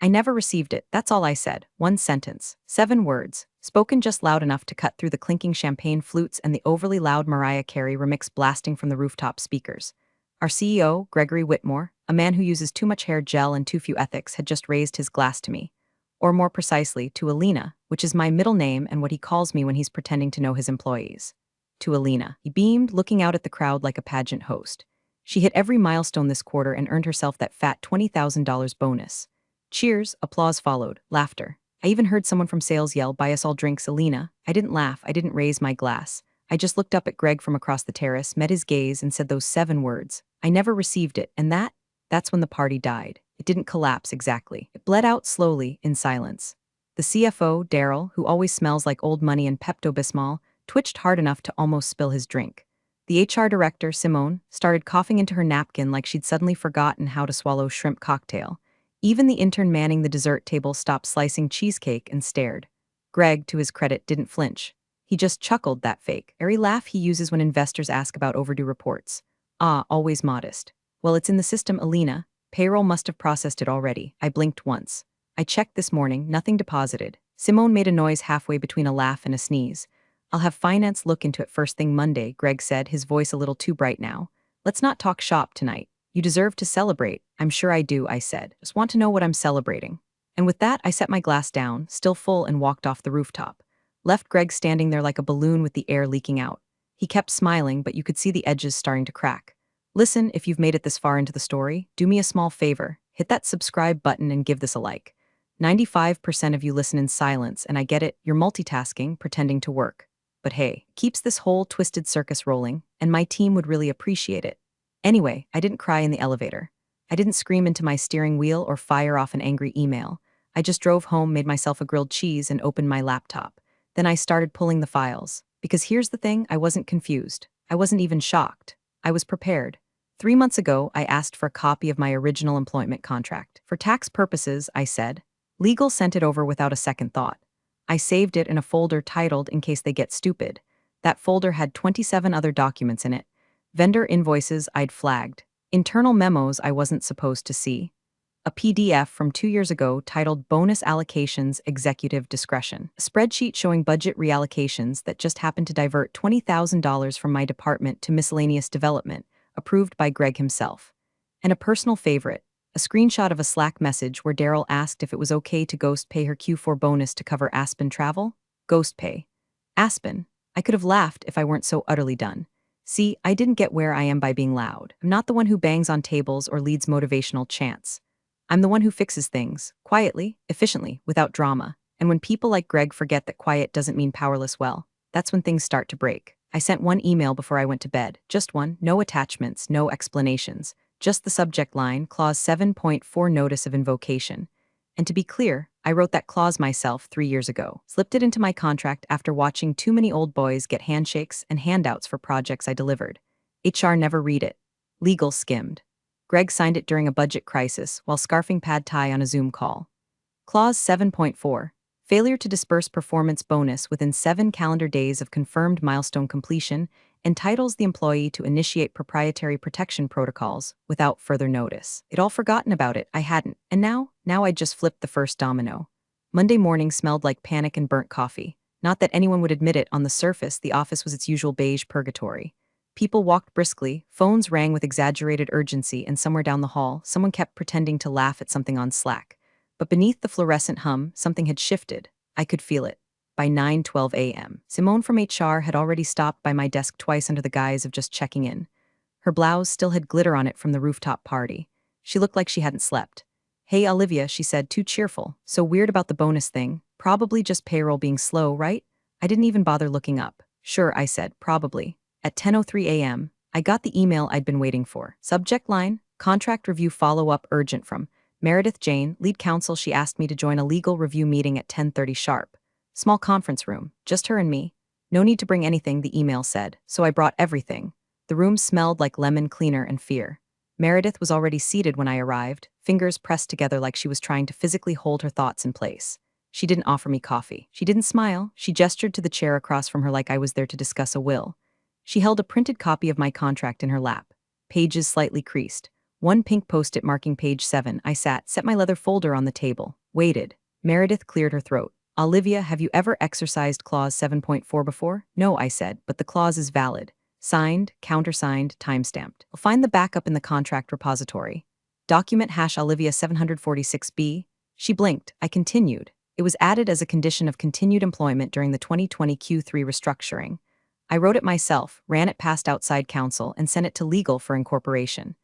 I never received it, that's all I said. One sentence. 7 words. Spoken just loud enough to cut through the clinking champagne flutes and the overly loud Mariah Carey remix blasting from the rooftop speakers. Our CEO, Gregory Whitmore, a man who uses too much hair gel and too few ethics, had just raised his glass to me. Or more precisely, to Alina, which is my middle name and what he calls me when he's pretending to know his employees. To Alina. He beamed, looking out at the crowd like a pageant host. She hit every milestone this quarter and earned herself that fat $20,000 bonus. Cheers, applause followed, laughter. I even heard someone from sales yell, "Buy us all drinks, Alina." I didn't laugh, I didn't raise my glass. I just looked up at Greg from across the terrace, met his gaze, and said those 7 words. I never received it, and that's when the party died. It didn't collapse exactly. It bled out slowly, in silence. The CFO, Daryl, who always smells like old money and Pepto-Bismol, twitched hard enough to almost spill his drink. The HR director, Simone, started coughing into her napkin like she'd suddenly forgotten how to swallow shrimp cocktail. Even the intern manning the dessert table stopped slicing cheesecake and stared. Greg, to his credit, didn't flinch. He just chuckled, that fake, airy laugh he uses when investors ask about overdue reports. Ah, always modest. Well, it's in the system, Alina. Payroll must have processed it already. I blinked once. I checked this morning, nothing deposited. Simone made a noise halfway between a laugh and a sneeze. I'll have finance look into it first thing Monday, Greg said, his voice a little too bright now. Let's not talk shop tonight. You deserve to celebrate. I'm sure I do, I said. Just want to know what I'm celebrating. And with that, I set my glass down, still full, and walked off the rooftop. Left Greg standing there like a balloon with the air leaking out. He kept smiling, but you could see the edges starting to crack. Listen, if you've made it this far into the story, do me a small favor. Hit that subscribe button and give this a like. 95% of you listen in silence, and I get it, you're multitasking, pretending to work. But hey, keeps this whole twisted circus rolling, and my team would really appreciate it. Anyway, I didn't cry in the elevator. I didn't scream into my steering wheel or fire off an angry email. I just drove home, made myself a grilled cheese, and opened my laptop. Then I started pulling the files. Because here's the thing, I wasn't confused. I wasn't even shocked. I was prepared. 3 months ago, I asked for a copy of my original employment contract. For tax purposes, I said. Legal sent it over without a second thought. I saved it in a folder titled "In Case They Get Stupid." That folder had 27 other documents in it. Vendor invoices I'd flagged. Internal memos I wasn't supposed to see. A PDF from 2 years ago titled "Bonus Allocations Executive Discretion." A spreadsheet showing budget reallocations that just happened to divert $20,000 from my department to miscellaneous development, approved by Greg himself. And a personal favorite, a screenshot of a Slack message where Daryl asked if it was okay to ghost pay her Q4 bonus to cover Aspen travel. Ghost pay. Aspen. I could have laughed if I weren't so utterly done. See, I didn't get where I am by being loud. I'm not the one who bangs on tables or leads motivational chants. I'm the one who fixes things, quietly, efficiently, without drama. And when people like Greg forget that quiet doesn't mean powerless, well, that's when things start to break. I sent one email before I went to bed, just one, no attachments, no explanations, just the subject line, Clause 7.4 Notice of Invocation. And to be clear, I wrote that clause myself 3 years ago, slipped it into my contract after watching too many old boys get handshakes and handouts for projects I delivered. HR never read it. Legal skimmed. Greg signed it during a budget crisis while scarfing pad thai on a Zoom call. Clause 7.4. Failure to disperse performance bonus within 7 calendar days of confirmed milestone completion entitles the employee to initiate proprietary protection protocols without further notice. I'd all forgotten about it, I hadn't, and now I'd just flipped the first domino. Monday morning smelled like panic and burnt coffee. Not that anyone would admit it, on the surface the office was its usual beige purgatory. People walked briskly, phones rang with exaggerated urgency, and somewhere down the hall, someone kept pretending to laugh at something on Slack. But beneath the fluorescent hum, something had shifted. I could feel it. By 9:12 a.m., Simone from HR had already stopped by my desk twice under the guise of just checking in. Her blouse still had glitter on it from the rooftop party. She looked like she hadn't slept. "Hey, Olivia," she said, too cheerful. "So weird about the bonus thing. Probably just payroll being slow, right?" I didn't even bother looking up. "Sure," I said, "probably." At 10:03 a.m., I got the email I'd been waiting for. Subject line, "Contract review follow-up urgent from Meredith Jane, lead counsel." She asked me to join a legal review meeting at 10:30 sharp. Small conference room, just her and me. No need to bring anything, the email said, so I brought everything. The room smelled like lemon cleaner and fear. Meredith was already seated when I arrived, fingers pressed together like she was trying to physically hold her thoughts in place. She didn't offer me coffee. She didn't smile. She gestured to the chair across from her like I was there to discuss a will. She held a printed copy of my contract in her lap. Pages slightly creased. One pink post-it marking page 7. I sat, set my leather folder on the table, waited. Meredith cleared her throat. Olivia, have you ever exercised clause 7.4 before? No, I said, but the clause is valid. Signed, countersigned, timestamped. I'll find the backup in the contract repository. Document hash Olivia 746B. She blinked. I continued. It was added as a condition of continued employment during the 2020 Q3 restructuring. I wrote it myself, ran it past outside counsel, and sent it to legal for incorporation.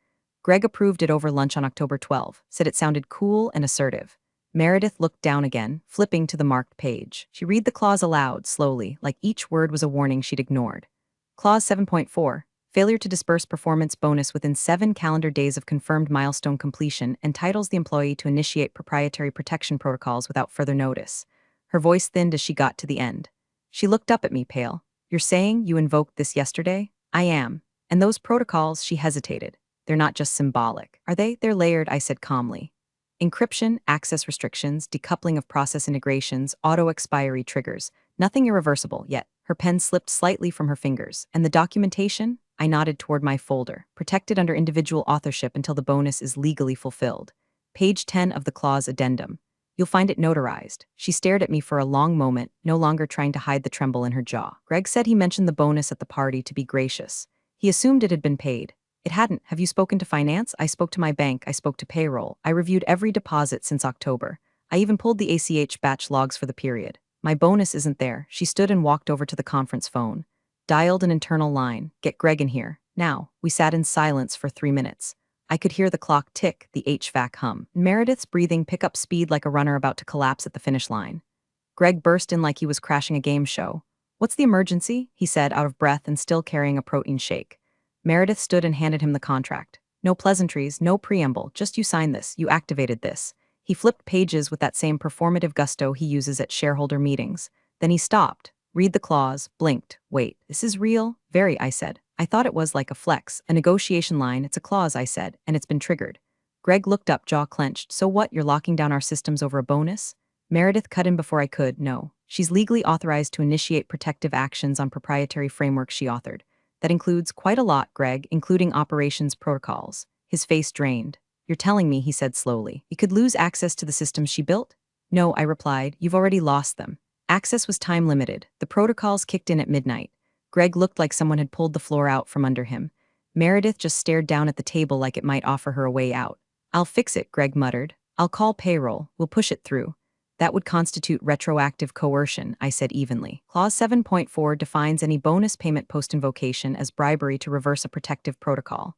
Greg approved it over lunch on October 12, said it sounded cool and assertive. Meredith looked down again, flipping to the marked page. She read the clause aloud, slowly, like each word was a warning she'd ignored. Clause 7.4. Failure to disperse performance bonus within 7 calendar days of confirmed milestone completion entitles the employee to initiate proprietary protection protocols without further notice. Her voice thinned as she got to the end. She looked up at me, pale. You're saying you invoked this yesterday? I am. And those protocols, she hesitated. They're not just symbolic. Are they? They're layered, I said calmly. Encryption, access restrictions, decoupling of process integrations, auto-expiry triggers. Nothing irreversible, yet. Her pen slipped slightly from her fingers. And the documentation? I nodded toward my folder, protected under individual authorship until the bonus is legally fulfilled. Page 10 of the clause addendum. You'll find it notarized. She stared at me for a long moment, no longer trying to hide the tremble in her jaw. Greg said he mentioned the bonus at the party to be gracious. He assumed it had been paid. It hadn't. Have you spoken to finance? I spoke to my bank. I spoke to payroll. I reviewed every deposit since October. I even pulled the ACH batch logs for the period. My bonus isn't there. She stood and walked over to the conference phone. Dialed an internal line. Get Greg in here. Now. We sat in silence for 3 minutes. I could hear the clock tick, the HVAC hum. Meredith's breathing pick up speed like a runner about to collapse at the finish line. Greg burst in like he was crashing a game show. What's the emergency? He said, out of breath and still carrying a protein shake. Meredith stood and handed him the contract. No pleasantries, no preamble, just you signed this, you activated this. He flipped pages with that same performative gusto he uses at shareholder meetings. Then he stopped, read the clause, blinked. Wait, this is real? Very, I said. I thought it was like a flex, a negotiation line. It's a clause, I said, and it's been triggered. Greg looked up, jaw clenched. So what, you're locking down our systems over a bonus? Meredith cut in before I could. No. She's legally authorized to initiate protective actions on proprietary frameworks she authored. That includes quite a lot, Greg, including operations protocols. His face drained. You're telling me, he said slowly, you could lose access to the systems she built? No, I replied, you've already lost them. Access was time limited. The protocols kicked in at midnight. Greg looked like someone had pulled the floor out from under him. Meredith just stared down at the table like it might offer her a way out. I'll fix it, Greg muttered. I'll call payroll. We'll push it through. That would constitute retroactive coercion, I said evenly. Clause 7.4 defines any bonus payment post-invocation as bribery to reverse a protective protocol.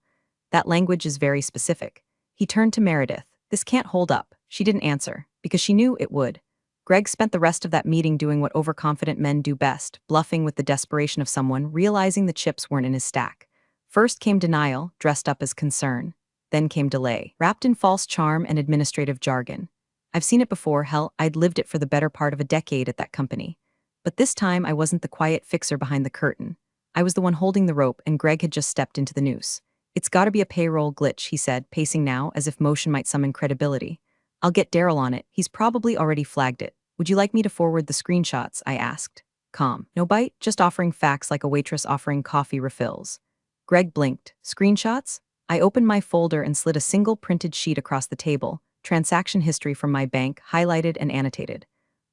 That language is very specific. He turned to Meredith. This can't hold up. She didn't answer, because she knew it would. Greg spent the rest of that meeting doing what overconfident men do best, bluffing with the desperation of someone realizing the chips weren't in his stack. First came denial, dressed up as concern. Then came delay, wrapped in false charm and administrative jargon. I've seen it before, hell, I'd lived it for the better part of a decade at that company. But this time I wasn't the quiet fixer behind the curtain. I was the one holding the rope, and Greg had just stepped into the noose. It's gotta be a payroll glitch, he said, pacing now as if motion might summon credibility. I'll get Daryl on it, he's probably already flagged it. Would you like me to forward the screenshots? I asked. Calm. No bite, just offering facts like a waitress offering coffee refills. Greg blinked. Screenshots? I opened my folder and slid a single printed sheet across the table. Transaction history from my bank, highlighted and annotated.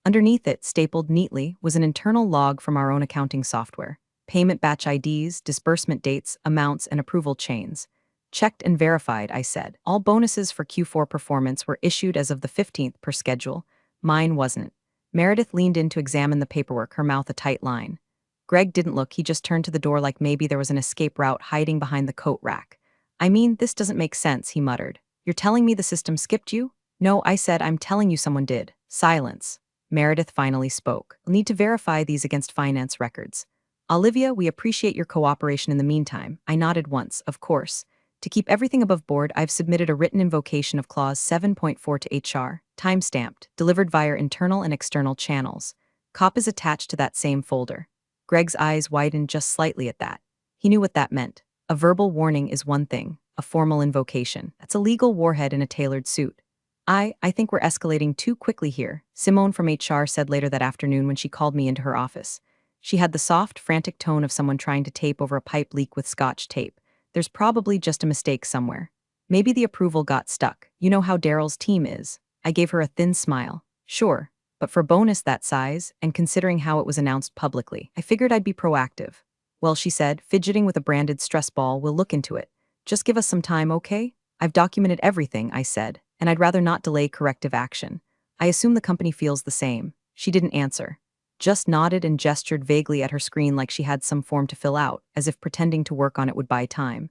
Underneath it, stapled neatly, was an internal log from our own accounting software. Payment batch IDs, disbursement dates, amounts, and approval chains. Checked and verified, I said. All bonuses for Q4 performance were issued as of the 15th per schedule. Mine wasn't. Meredith leaned in to examine the paperwork, her mouth a tight line. Greg didn't look, he just turned to the door like maybe there was an escape route hiding behind the coat rack. I mean, this doesn't make sense, he muttered. You're telling me the system skipped you? No, I said, I'm telling you someone did. Silence. Meredith finally spoke. I'll need to verify these against finance records. Olivia, we appreciate your cooperation in the meantime. I nodded once, of course. To keep everything above board, I've submitted a written invocation of Clause 7.4 to HR, time-stamped, delivered via internal and external channels. Cop is attached to that same folder. Greg's eyes widened just slightly at that. He knew what that meant. A verbal warning is one thing. A formal invocation. That's a legal warhead in a tailored suit. I think we're escalating too quickly here, Simone from HR said later that afternoon when she called me into her office. She had the soft, frantic tone of someone trying to tape over a pipe leak with scotch tape. There's probably just a mistake somewhere. Maybe the approval got stuck. You know how Daryl's team is. I gave her a thin smile. Sure, but for bonus that size, and considering how it was announced publicly, I figured I'd be proactive. Well, she said, fidgeting with a branded stress ball, we'll look into it. Just give us some time, okay? I've documented everything, I said, and I'd rather not delay corrective action. I assume the company feels the same. She didn't answer. Just nodded and gestured vaguely at her screen like she had some form to fill out, as if pretending to work on it would buy time.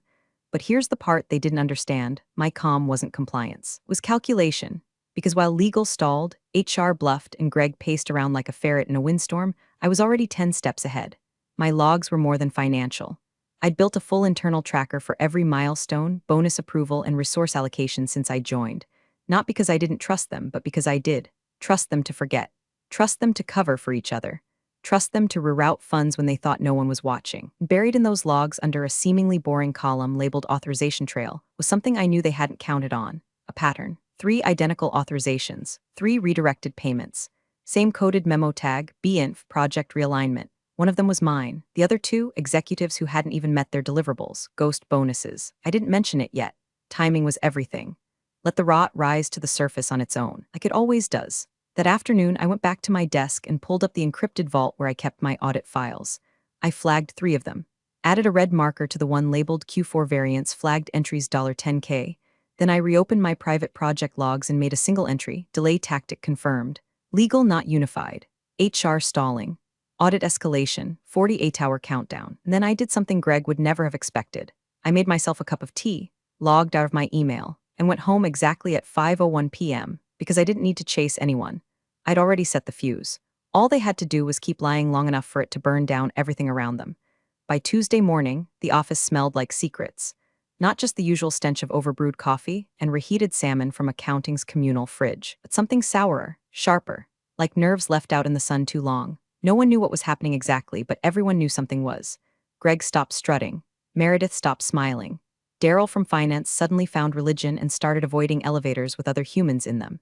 But here's the part they didn't understand. My comm wasn't compliance. It was calculation. Because while legal stalled, HR bluffed, and Greg paced around like a ferret in a windstorm, I was already 10 steps ahead. My logs were more than financial. I'd built a full internal tracker for every milestone, bonus approval, and resource allocation since I joined. Not because I didn't trust them, but because I did. Trust them to forget. Trust them to cover for each other. Trust them to reroute funds when they thought no one was watching. Buried in those logs under a seemingly boring column labeled authorization trail was something I knew they hadn't counted on. A pattern. 3 identical authorizations. 3 redirected payments. Same coded memo tag, BINF, project realignment. One of them was mine. The other 2, executives who hadn't even met their deliverables, ghost bonuses. I didn't mention it yet. Timing was everything. Let the rot rise to the surface on its own, like it always does. That afternoon, I went back to my desk and pulled up the encrypted vault where I kept my audit files. I flagged 3 of them. Added a red marker to the one labeled Q4 variance, flagged entries $10K. Then I reopened my private project logs and made a single entry, delay tactic confirmed. Legal not unified. HR stalling. Audit escalation, 48-hour countdown. And then I did something Greg would never have expected. I made myself a cup of tea, logged out of my email, and went home exactly at 5:01 p.m. because I didn't need to chase anyone. I'd already set the fuse. All they had to do was keep lying long enough for it to burn down everything around them. By Tuesday morning, the office smelled like secrets. Not just the usual stench of overbrewed coffee and reheated salmon from accounting's communal fridge, but something sourer, sharper, like nerves left out in the sun too long. No one knew what was happening exactly, but everyone knew something was. Greg stopped strutting. Meredith stopped smiling. Daryl from finance suddenly found religion and started avoiding elevators with other humans in them.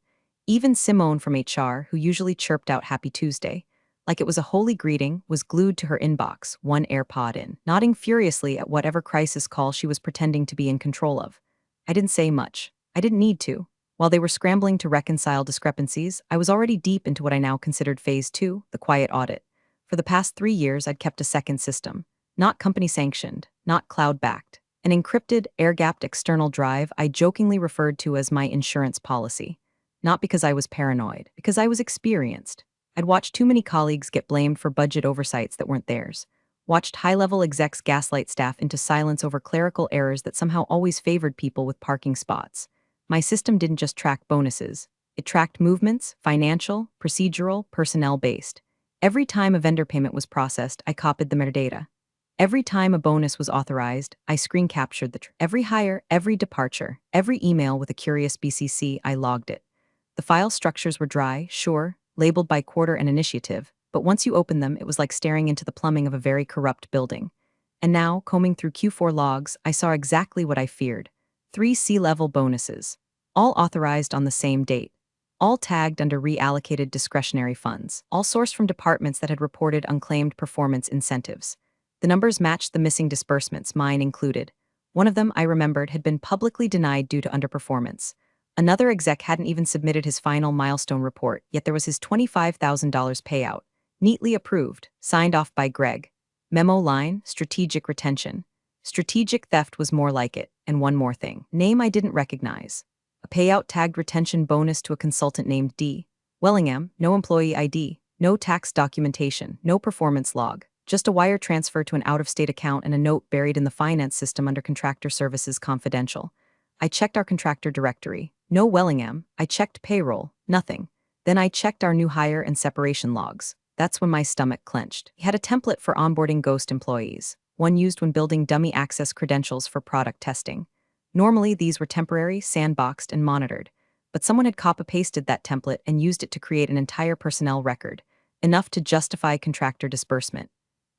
Even Simone from HR, who usually chirped out Happy Tuesday, like it was a holy greeting, was glued to her inbox, one AirPod in, nodding furiously at whatever crisis call she was pretending to be in control of. I didn't say much. I didn't need to. While they were scrambling to reconcile discrepancies, I was already deep into what I now considered Phase 2, the quiet audit. For the past 3 years, I'd kept a second system. Not company-sanctioned, not cloud-backed. An encrypted, air-gapped external drive I jokingly referred to as my insurance policy. Not because I was paranoid, because I was experienced. I'd watched too many colleagues get blamed for budget oversights that weren't theirs. Watched high-level execs gaslight staff into silence over clerical errors that somehow always favored people with parking spots. My system didn't just track bonuses. It tracked movements, financial, procedural, personnel-based. Every time a vendor payment was processed, I copied the metadata. Every time a bonus was authorized, I screen captured every hire, every departure, every email with a curious BCC, I logged it. The file structures were dry, sure, labeled by quarter and initiative, but once you opened them, it was like staring into the plumbing of a very corrupt building. And now, combing through Q4 logs, I saw exactly what I feared. 3 C-level bonuses, all authorized on the same date, all tagged under reallocated discretionary funds, all sourced from departments that had reported unclaimed performance incentives. The numbers matched the missing disbursements, mine included. One of them, I remembered, had been publicly denied due to underperformance. Another exec hadn't even submitted his final milestone report, yet there was his $25,000 payout, neatly approved, signed off by Greg. Memo line, strategic retention. Strategic theft was more like it, and one more thing. Name I didn't recognize. A payout tagged retention bonus to a consultant named D. Wellingham, no employee ID, no tax documentation, no performance log. Just a wire transfer to an out-of-state account and a note buried in the finance system under contractor services confidential. I checked our contractor directory. No Wellingham. I checked payroll. Nothing. Then I checked our new hire and separation logs. That's when my stomach clenched. He had a template for onboarding ghost employees, one used when building dummy access credentials for product testing. Normally, these were temporary, sandboxed, and monitored, but someone had copy-pasted that template and used it to create an entire personnel record, enough to justify contractor disbursement.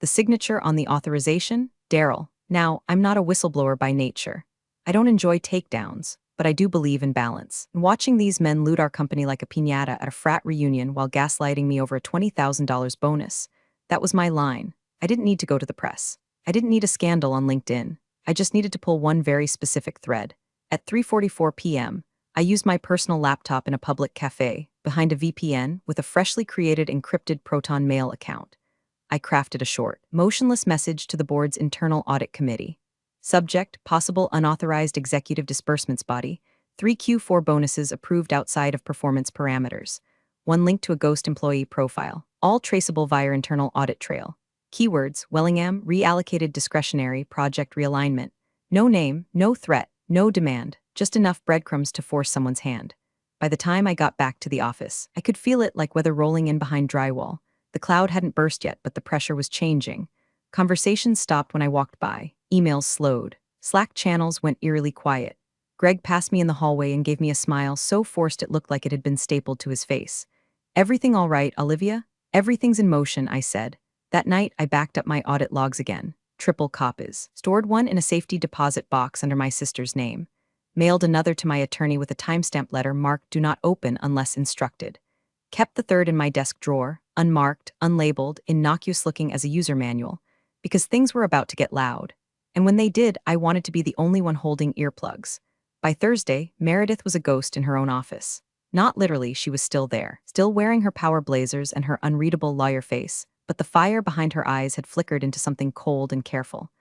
The signature on the authorization? Daryl. Now, I'm not a whistleblower by nature. I don't enjoy takedowns, but I do believe in balance. And watching these men loot our company like a piñata at a frat reunion while gaslighting me over a $20,000 bonus, that was my line. I didn't need to go to the press. I didn't need a scandal on LinkedIn. I just needed to pull one very specific thread. At 3:44 p.m., I used my personal laptop in a public cafe, behind a VPN, with a freshly created encrypted Proton Mail account. I crafted a short, motionless message to the board's internal audit committee. Subject: possible unauthorized executive disbursements body, 3Q4 bonuses approved outside of performance parameters. One link to a ghost employee profile, all traceable via internal audit trail. Keywords: Wellingham, reallocated discretionary, project realignment. No name, no threat, no demand, just enough breadcrumbs to force someone's hand. By the time I got back to the office, I could feel it like weather rolling in behind drywall. The cloud hadn't burst yet, but the pressure was changing. Conversations stopped when I walked by. Emails slowed. Slack channels went eerily quiet. Greg passed me in the hallway and gave me a smile so forced it looked like it had been stapled to his face. "Everything all right, Olivia?" "Everything's in motion," I said. That night, I backed up my audit logs again. Triple copies. Stored one in a safety deposit box under my sister's name. Mailed another to my attorney with a timestamp letter marked "Do not open unless instructed." Kept the third in my desk drawer, unmarked, unlabeled, innocuous-looking as a user manual, because things were about to get loud. And when they did, I wanted to be the only one holding earplugs. By Thursday, Meredith was a ghost in her own office. Not literally, she was still there, still wearing her power blazers and her unreadable lawyer face, but the fire behind her eyes had flickered into something cold and careful.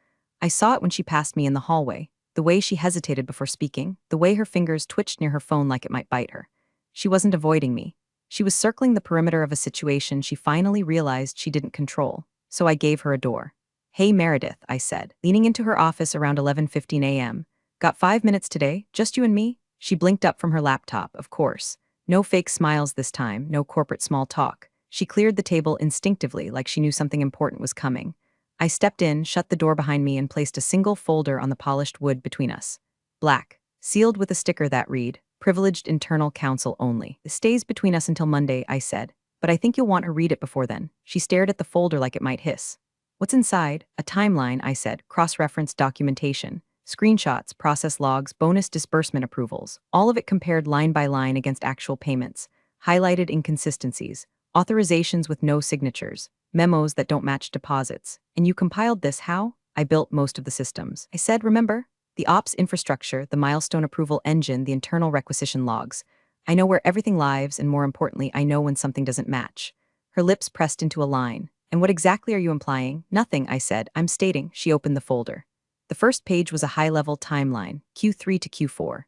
I saw it when she passed me in the hallway, the way she hesitated before speaking, the way her fingers twitched near her phone like it might bite her. She wasn't avoiding me. She was circling the perimeter of a situation she finally realized she didn't control, so I gave her a door. "Hey Meredith," I said, leaning into her office around 11:15 a.m. "Got 5 minutes today? Just you and me?" She blinked up from her laptop, of course. No fake smiles this time, no corporate small talk. She cleared the table instinctively, like she knew something important was coming. I stepped in, shut the door behind me, and placed a single folder on the polished wood between us. Black, sealed with a sticker that read, "Privileged internal counsel only. This stays between us until Monday," I said. "But I think you'll want to read it before then." She stared at the folder like it might hiss. "What's inside?" "A timeline," I said, "cross-referenced documentation. Screenshots, process logs, bonus disbursement approvals. All of it compared line by line against actual payments. Highlighted inconsistencies. Authorizations with no signatures. Memos that don't match deposits. And you compiled this how? I built most of the systems." I said, "Remember? The ops infrastructure, the milestone approval engine, the internal requisition logs. I know where everything lives, and more importantly, I know when something doesn't match." Her lips pressed into a line. "And what exactly are you implying?" "Nothing," I said. "I'm stating." She opened the folder. The first page was a high-level timeline, Q3 to Q4.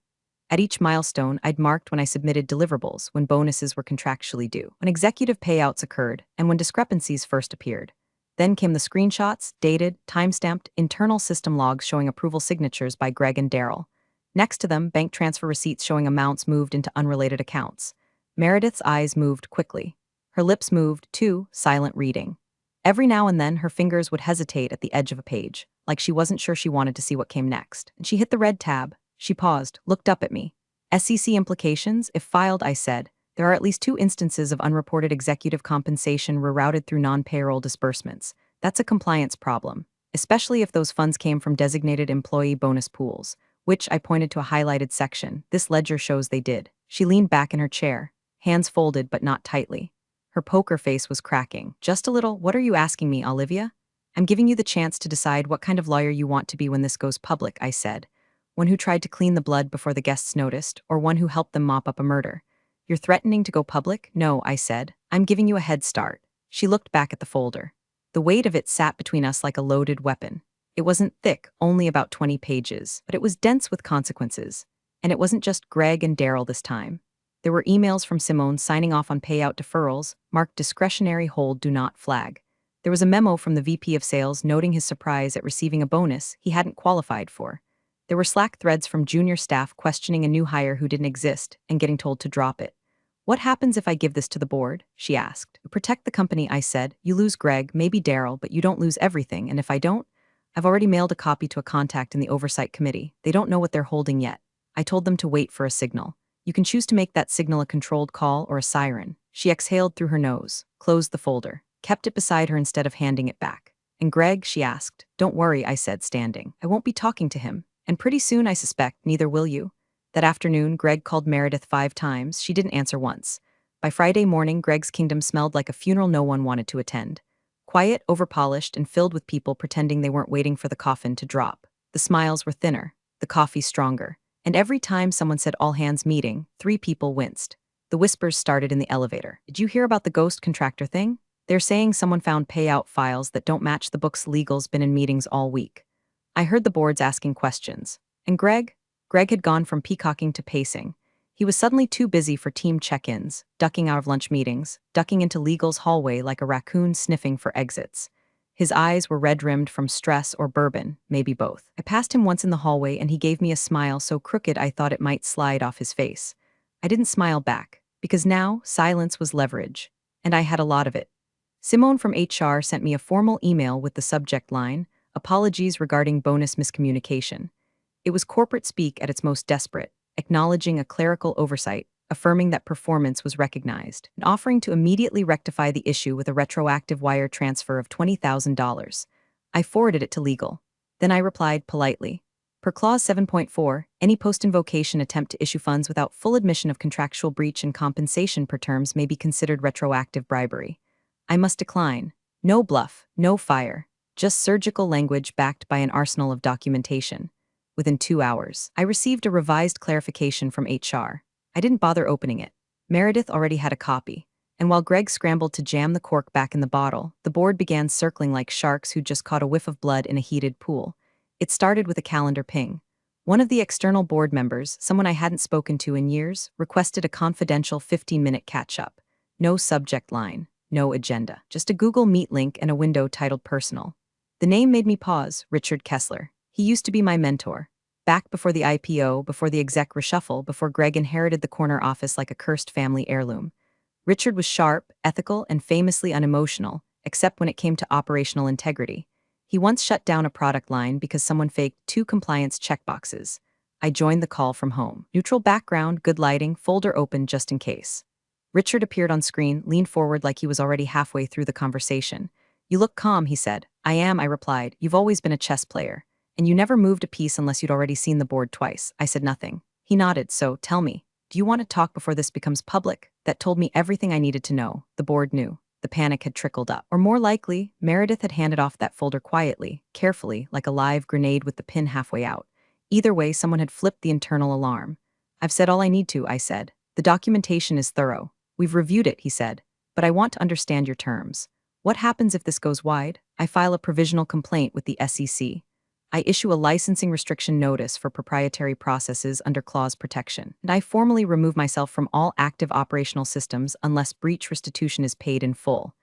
At each milestone, I'd marked when I submitted deliverables, when bonuses were contractually due, when executive payouts occurred, and when discrepancies first appeared. Then came the screenshots, dated, time-stamped, internal system logs showing approval signatures by Greg and Daryl. Next to them, bank transfer receipts showing amounts moved into unrelated accounts. Meredith's eyes moved quickly. Her lips moved, too, silent reading. Every now and then, her fingers would hesitate at the edge of a page, like she wasn't sure she wanted to see what came next. And she hit the red tab. She paused, looked up at me. "SEC implications, if filed," I said. "There are at least 2 instances of unreported executive compensation rerouted through non-payroll disbursements. That's a compliance problem, especially if those funds came from designated employee bonus pools," which I pointed to a highlighted section. "This ledger shows they did." She leaned back in her chair, hands folded but not tightly. Her poker face was cracking. "Just a little. What are you asking me, Olivia?" "I'm giving you the chance to decide what kind of lawyer you want to be when this goes public," I said. "One who tried to clean the blood before the guests noticed, or one who helped them mop up a murder?" "You're threatening to go public?" "No," I said. "I'm giving you a head start." She looked back at the folder. The weight of it sat between us like a loaded weapon. It wasn't thick, only about 20 pages, but it was dense with consequences. And it wasn't just Greg and Daryl this time. There were emails from Simone signing off on payout deferrals, marked discretionary hold do not flag. There was a memo from the VP of Sales noting his surprise at receiving a bonus he hadn't qualified for. There were Slack threads from junior staff questioning a new hire who didn't exist and getting told to drop it. "What happens if I give this to the board?" she asked. "Protect the company," I said. "You lose Greg, maybe Daryl, but you don't lose everything, and if I don't? I've already mailed a copy to a contact in the oversight committee. They don't know what they're holding yet. I told them to wait for a signal. You can choose to make that signal a controlled call or a siren." She exhaled through her nose, closed the folder, kept it beside her instead of handing it back. "And Greg?" she asked. "Don't worry," I said, standing. "I won't be talking to him. And pretty soon, I suspect, neither will you." That afternoon, Greg called Meredith 5 times. She didn't answer once. By Friday morning, Greg's kingdom smelled like a funeral no one wanted to attend. Quiet, overpolished, and filled with people pretending they weren't waiting for the coffin to drop. The smiles were thinner, the coffee stronger, And every time someone said all hands meeting, 3 people winced. The whispers started in the elevator. Did you hear about the ghost contractor thing? They're saying someone found payout files that don't match the book's legal's been in meetings all week. I heard the boards asking questions. And Greg? Greg had gone from peacocking to pacing. He was suddenly too busy for team check-ins, ducking out of lunch meetings, ducking into legal's hallway like a raccoon sniffing for exits. His eyes were red-rimmed from stress or bourbon, maybe both. I passed him once in the hallway and he gave me a smile so crooked I thought it might slide off his face. I didn't smile back, because now silence was leverage, and I had a lot of it. Simone from HR sent me a formal email with the subject line, "Apologies regarding bonus miscommunication." It was corporate speak at its most desperate, acknowledging a clerical oversight, affirming that performance was recognized, and offering to immediately rectify the issue with a retroactive wire transfer of $20,000. I forwarded it to legal. Then I replied politely. Per Clause 7.4, any post-invocation attempt to issue funds without full admission of contractual breach and compensation per terms may be considered retroactive bribery. I must decline. No bluff, no fire. Just surgical language backed by an arsenal of documentation. Within 2 hours, I received a revised clarification from HR. I didn't bother opening it. Meredith already had a copy. And while Greg scrambled to jam the cork back in the bottle, the board began circling like sharks who'd just caught a whiff of blood in a heated pool. It started with a calendar ping. One of the external board members, someone I hadn't spoken to in years, requested a confidential 15-minute catch-up. No subject line, no agenda, just a Google Meet link and a window titled Personal. The name made me pause, Richard Kessler. He used to be my mentor. Back before the IPO, before the exec reshuffle, before Greg inherited the corner office like a cursed family heirloom. Richard was sharp, ethical, and famously unemotional, except when it came to operational integrity. He once shut down a product line because someone faked 2 compliance checkboxes. I joined the call from home. Neutral background, good lighting, folder open just in case. Richard appeared on screen, leaned forward like he was already halfway through the conversation. "You look calm," he said. "I am," I replied. "You've always been a chess player. And you never moved a piece unless you'd already seen the board twice." I said nothing. He nodded. "So, tell me, do you want to talk before this becomes public?" That told me everything I needed to know. The board knew. The panic had trickled up. Or more likely, Meredith had handed off that folder quietly, carefully, like a live grenade with the pin halfway out. Either way, someone had flipped the internal alarm. "I've said all I need to," I said. "The documentation is thorough. We've reviewed it," he said. "But I want to understand your terms. What happens if this goes wide?" I file a provisional complaint with the SEC. I issue a licensing restriction notice for proprietary processes under clause protection, and I formally remove myself from all active operational systems unless breach restitution is paid in full.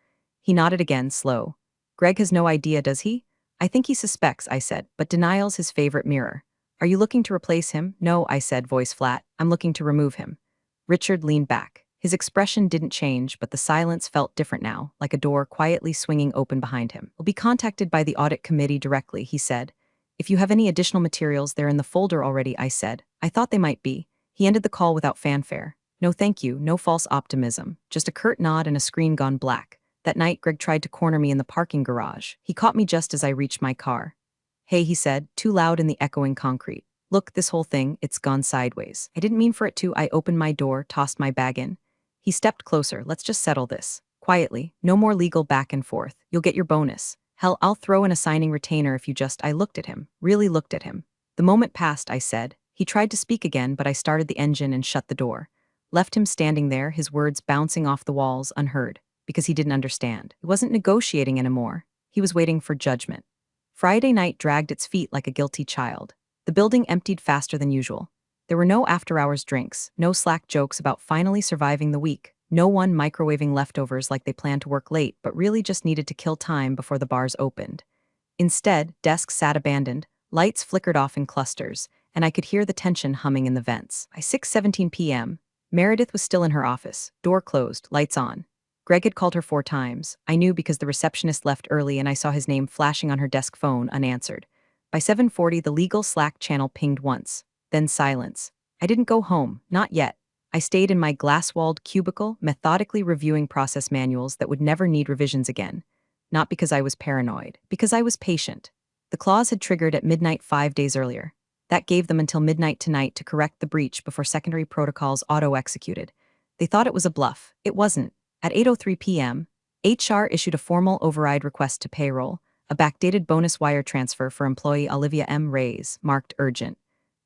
He nodded again, slow. "Greg has no idea, does he?" "I think he suspects," I said, "but denial's his favorite mirror." "Are you looking to replace him?" "No," I said, voice flat. "I'm looking to remove him." Richard leaned back. His expression didn't change, but the silence felt different now, like a door quietly swinging open behind him. "We'll be contacted by the audit committee directly," he said. "If you have any additional materials, they're in the folder already," I said. "I thought they might be." He ended the call without fanfare. "No thank you, no false optimism. Just a curt nod and a screen gone black. That night, Greg tried to corner me in the parking garage. He caught me just as I reached my car. "Hey," he said, too loud in the echoing concrete. "Look, this whole thing, it's gone sideways. I didn't mean for it to." I opened my door, tossed my bag in. He stepped closer. "Let's just settle this. Quietly, no more legal back and forth. You'll get your bonus. Hell, I'll throw in a signing retainer if you just..." I looked at him, really looked at him. "The moment passed," I said. He tried to speak again, but I started the engine and shut the door. Left him standing there, his words bouncing off the walls, unheard, because he didn't understand. He wasn't negotiating anymore. He was waiting for judgment. Friday night dragged its feet like a guilty child. The building emptied faster than usual. There were no after-hours drinks, no slack jokes about finally surviving the week. No one microwaving leftovers like they planned to work late but really just needed to kill time before the bars opened. Instead, desks sat abandoned, lights flickered off in clusters, and I could hear the tension humming in the vents. By 6:17 p.m., Meredith was still in her office, door closed, lights on. Greg had called her 4 times. I knew because the receptionist left early and I saw his name flashing on her desk phone unanswered. By 7:40, the legal Slack channel pinged once, then silence. I didn't go home, not yet. I stayed in my glass-walled cubicle, methodically reviewing process manuals that would never need revisions again. Not because I was paranoid, because I was patient. The clause had triggered at midnight 5 days earlier. That gave them until midnight tonight to correct the breach before secondary protocols auto-executed. They thought it was a bluff. It wasn't. At 8:03 p.m., HR issued a formal override request to payroll, a backdated bonus wire transfer for employee Olivia M. Rays, marked urgent.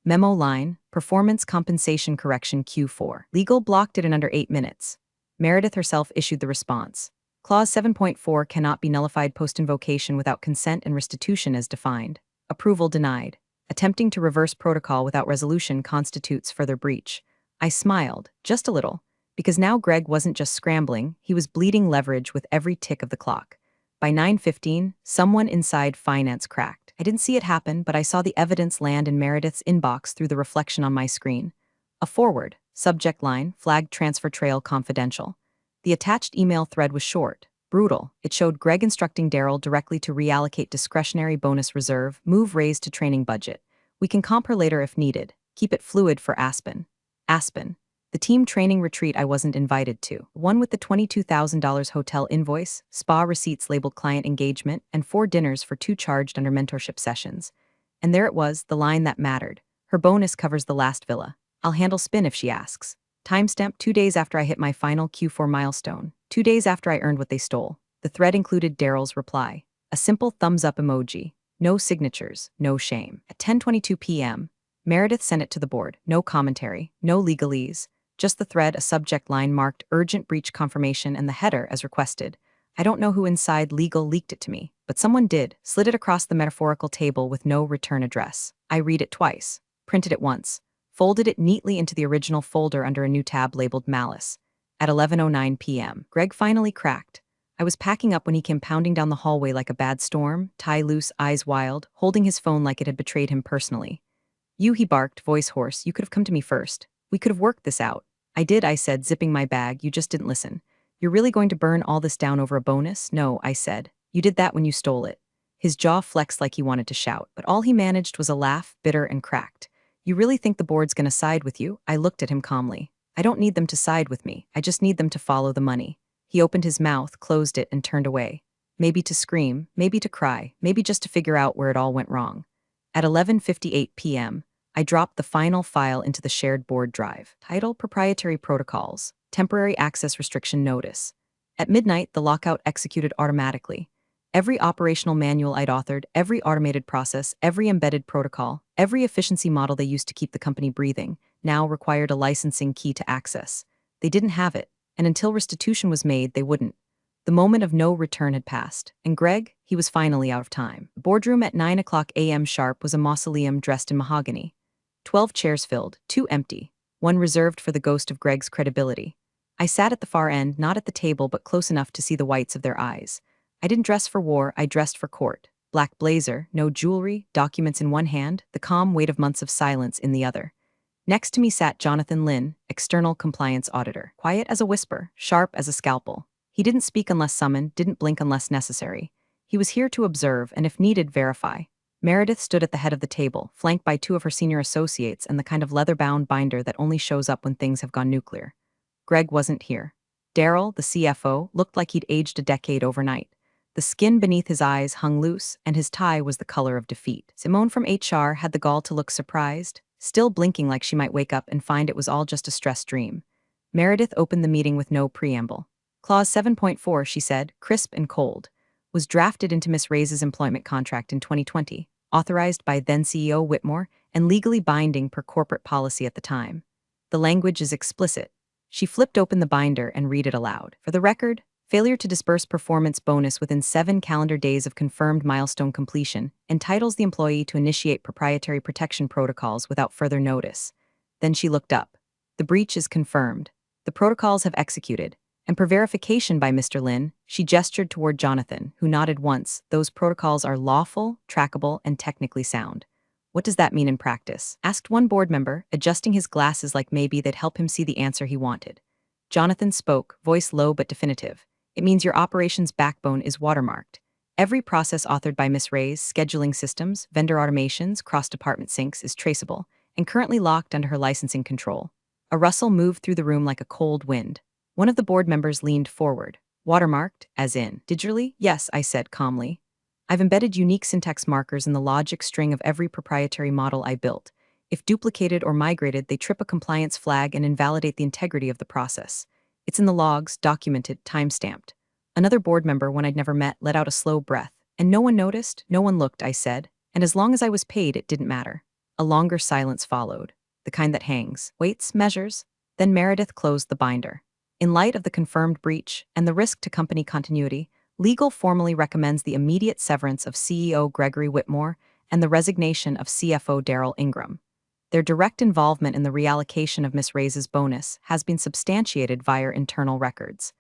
Memo line, Performance Compensation Correction Q4. Legal blocked it in under 8 minutes. Meredith herself issued the response. Clause 7.4 cannot be nullified post-invocation without consent and restitution as defined. Approval denied. Attempting to reverse protocol without resolution constitutes further breach. I smiled, just a little, because now Greg wasn't just scrambling, he was bleeding leverage with every tick of the clock. By 9:15, someone inside finance cracked. I didn't see it happen, but I saw the evidence land in Meredith's inbox through the reflection on my screen. A forward, subject line, flagged transfer trail confidential. The attached email thread was short, brutal. It showed Greg instructing Daryl directly to reallocate discretionary bonus reserve, move raise to training budget. We can comp her later if needed. Keep it fluid for Aspen. Aspen. The team training retreat I wasn't invited to. One with the $22,000 hotel invoice, spa receipts labeled client engagement, and 4 dinners for 2 charged under mentorship sessions. And there it was, the line that mattered. Her bonus covers the last villa. I'll handle spin if she asks. Timestamp 2 days after I hit my final Q4 milestone. 2 days after I earned what they stole. The thread included Daryl's reply. A simple thumbs up emoji. No signatures, no shame. At 10:22 p.m., Meredith sent it to the board. No commentary, no legalese. Just the thread, a subject line marked urgent breach confirmation, and the header as requested. I don't know who inside legal leaked it to me, but someone did, slid it across the metaphorical table with no return address. I read it twice, printed it once, folded it neatly into the original folder under a new tab labeled Malice. At 11:09 p.m., Greg finally cracked. I was packing up when he came pounding down the hallway like a bad storm, tie loose, eyes wild, holding his phone like it had betrayed him personally. You, he barked, voice hoarse, you could have come to me first. We could have worked this out. I did, I said, zipping my bag, you just didn't listen. You're really going to burn all this down over a bonus? No, I said. You did that when you stole it. His jaw flexed like he wanted to shout, but all he managed was a laugh, bitter and cracked. You really think the board's gonna side with you? I looked at him calmly. I don't need them to side with me, I just need them to follow the money. He opened his mouth, closed it, and turned away. Maybe to scream, maybe to cry, maybe just to figure out where it all went wrong. At 11:58 p.m., I dropped the final file into the shared board drive. Title: Proprietary Protocols. Temporary Access Restriction Notice. At midnight, the lockout executed automatically. Every operational manual I'd authored, every automated process, every embedded protocol, every efficiency model they used to keep the company breathing, now required a licensing key to access. They didn't have it, and until restitution was made, they wouldn't. The moment of no return had passed, and Greg, he was finally out of time. The boardroom at 9 a.m. sharp was a mausoleum dressed in mahogany. 12 chairs filled, 2 empty, 1 reserved for the ghost of Greg's credibility. I sat at the far end, not at the table but close enough to see the whites of their eyes. I didn't dress for war, I dressed for court. Black blazer, no jewelry, documents in one hand, the calm weight of months of silence in the other. Next to me sat Jonathan Lynn, external compliance auditor. Quiet as a whisper, sharp as a scalpel. He didn't speak unless summoned, didn't blink unless necessary. He was here to observe and if needed, verify. Meredith stood at the head of the table, flanked by 2 of her senior associates and the kind of leather-bound binder that only shows up when things have gone nuclear. Greg wasn't here. Daryl, the CFO, looked like he'd aged a decade overnight. The skin beneath his eyes hung loose, and his tie was the color of defeat. Simone from HR had the gall to look surprised, still blinking like she might wake up and find it was all just a stress dream. Meredith opened the meeting with no preamble. Clause 7.4, she said, crisp and cold, was drafted into Miss Ray's employment contract in 2020, authorized by then-CEO Whitmore, and legally binding per corporate policy at the time. The language is explicit. She flipped open the binder and read it aloud. For the record, failure to disburse performance bonus within 7 calendar days of confirmed milestone completion entitles the employee to initiate proprietary protection protocols without further notice. Then she looked up. The breach is confirmed. The protocols have executed. And per verification by Mr. Lin, she gestured toward Jonathan, who nodded once. Those protocols are lawful, trackable, and technically sound. What does that mean in practice? Asked one board member, adjusting his glasses like maybe they'd help him see the answer he wanted. Jonathan spoke, voice low but definitive. It means your operations backbone is watermarked. Every process authored by Miss Ray's, scheduling systems, vendor automations, cross-department syncs is traceable, and currently locked under her licensing control. A rustle moved through the room like a cold wind. One of the board members leaned forward. Watermarked, as in, digitally? Yes, I said calmly. I've embedded unique syntax markers in the logic string of every proprietary model I built. If duplicated or migrated, they trip a compliance flag and invalidate the integrity of the process. It's in the logs, documented, time-stamped. Another board member, one I'd never met, let out a slow breath. And no one noticed, no one looked, I said. And as long as I was paid, it didn't matter. A longer silence followed. the kind that hangs, waits, measures. Then Meredith closed the binder. In light of the confirmed breach and the risk to company continuity, legal formally recommends the immediate severance of CEO Gregory Whitmore and the resignation of CFO Daryl Ingram. Their direct involvement in the reallocation of Miss Reyes's bonus has been substantiated via internal records.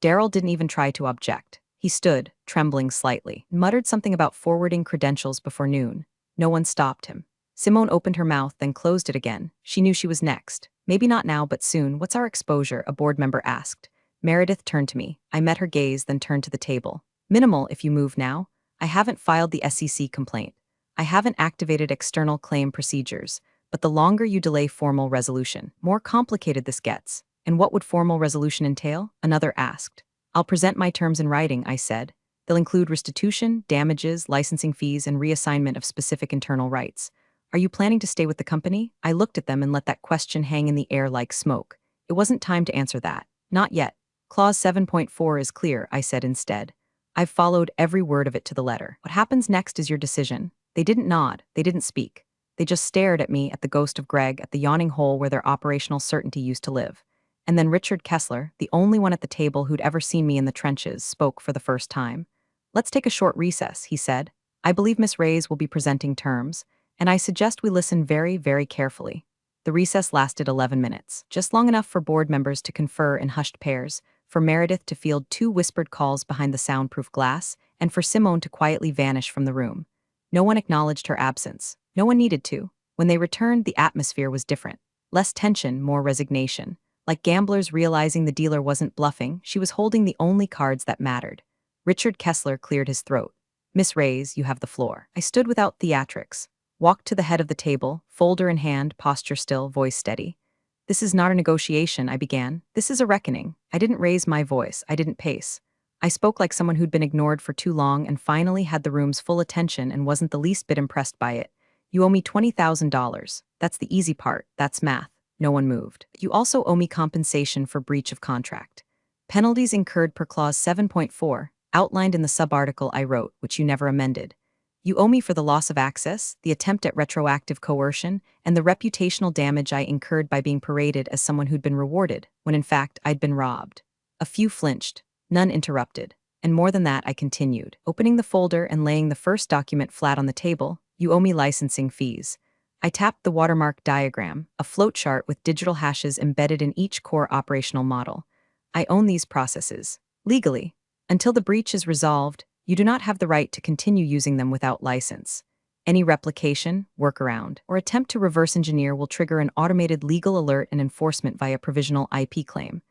Daryl didn't even try to object. He stood, trembling slightly, muttered something about forwarding credentials before noon. No one stopped him. Simone opened her mouth, then closed it again. She knew she was next. Maybe not now, but soon. What's our exposure? A board member asked. Meredith turned to me. I met her gaze, then turned to the table. Minimal if you move now. I haven't filed the SEC complaint. I haven't activated external claim procedures. But the longer you delay formal resolution, more complicated this gets. And what would formal resolution entail? Another asked. I'll present my terms in writing, I said. They'll include restitution, damages, licensing fees, and reassignment of specific internal rights. Are you planning to stay with the company? I looked at them and let that question hang in the air like smoke. It wasn't time to answer that. Not yet. Clause 7.4 is clear, I said instead. I've followed every word of it to the letter. What happens next is your decision. They didn't nod. They didn't speak. They just stared at me, at the ghost of Greg, at the yawning hole where their operational certainty used to live. And then Richard Kessler, the only one at the table who'd ever seen me in the trenches, spoke for the first time. Let's take a short recess, he said. I believe Miss Reyes will be presenting terms, and I suggest we listen very, very carefully. The recess lasted 11 minutes, just long enough for board members to confer in hushed pairs, for Meredith to field 2 whispered calls behind the soundproof glass, and for Simone to quietly vanish from the room. No one acknowledged her absence. No one needed to. When they returned, the atmosphere was different. Less tension, more resignation. Like gamblers realizing the dealer wasn't bluffing, she was holding the only cards that mattered. Richard Kessler cleared his throat. Miss Reyes, you have the floor. I stood without theatrics. Walked to the head of the table, folder in hand, posture still, voice steady. This is not a negotiation, I began. This is a reckoning. I didn't raise my voice. I didn't pace. I spoke like someone who'd been ignored for too long and finally had the room's full attention and wasn't the least bit impressed by it. You owe me $20,000. That's the easy part. That's math. No one moved. You also owe me compensation for breach of contract. Penalties incurred per clause 7.4, outlined in the subarticle I wrote, which you never amended. You owe me for the loss of access, the attempt at retroactive coercion, and the reputational damage I incurred by being paraded as someone who'd been rewarded, when in fact I'd been robbed. A few flinched. None interrupted. And more than that, I continued, opening the folder and laying the first document flat on the table. You owe me licensing fees. I tapped the watermark diagram, a flowchart with digital hashes embedded in each core operational model. I own these processes, legally. Until the breach is resolved, you do not have the right to continue using them without license. Any replication, workaround, or attempt to reverse engineer will trigger an automated legal alert and enforcement via provisional IP claim.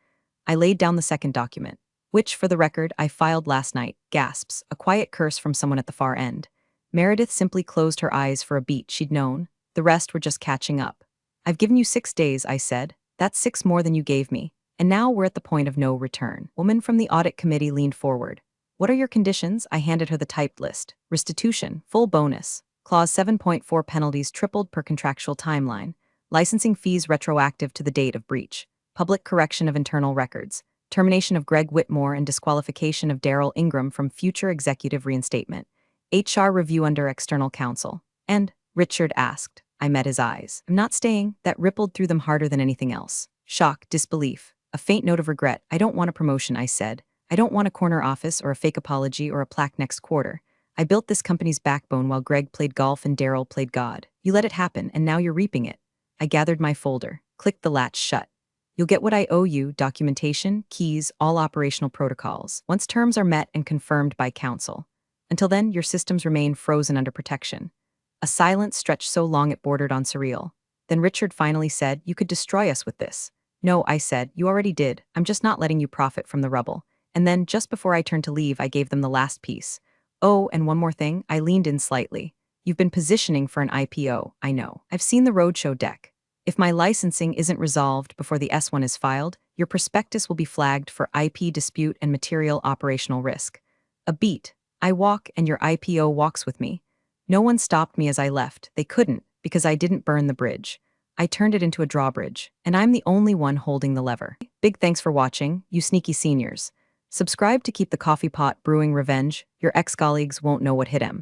I laid down the second document, which, for the record, I filed last night. Gasps, a quiet curse from someone at the far end. Meredith simply closed her eyes for a beat she'd known. The rest were just catching up. I've given you 6 days, I said. That's 6 more than you gave me. And now we're at the point of no return. Woman from the audit committee leaned forward. What are your conditions? I handed her the typed list. Restitution, full bonus. Clause 7.4 penalties tripled per contractual timeline. Licensing fees retroactive to the date of breach. Public correction of internal records. Termination of Greg Whitmore and disqualification of Daryl Ingram from future executive reinstatement. HR review under external counsel. And, Richard asked. I met his eyes. I'm not staying. That rippled through them harder than anything else. Shock, disbelief, a faint note of regret. I don't want a promotion, I said. I don't want a corner office or a fake apology or a plaque next quarter. I built this company's backbone while Greg played golf and Daryl played God. You let it happen, and now you're reaping it. I gathered my folder, clicked the latch shut. You'll get what I owe you, documentation, keys, all operational protocols, once terms are met and confirmed by counsel. Until then, your systems remain frozen under protection. A silence stretched so long it bordered on surreal. Then Richard finally said, you could destroy us with this. No, I said, you already did. I'm just not letting you profit from the rubble. And then, just before I turned to leave, I gave them the last piece. Oh, and one more thing, I leaned in slightly. You've been positioning for an IPO, I know. I've seen the roadshow deck. If my licensing isn't resolved before the S1 is filed, your prospectus will be flagged for IP dispute and material operational risk. A beat. I walk and your IPO walks with me. No one stopped me as I left. They couldn't, because I didn't burn the bridge. I turned it into a drawbridge, and I'm the only one holding the lever. Big thanks for watching, you sneaky seniors. Subscribe to keep the coffee pot brewing revenge. Your ex-colleagues won't know what hit 'em.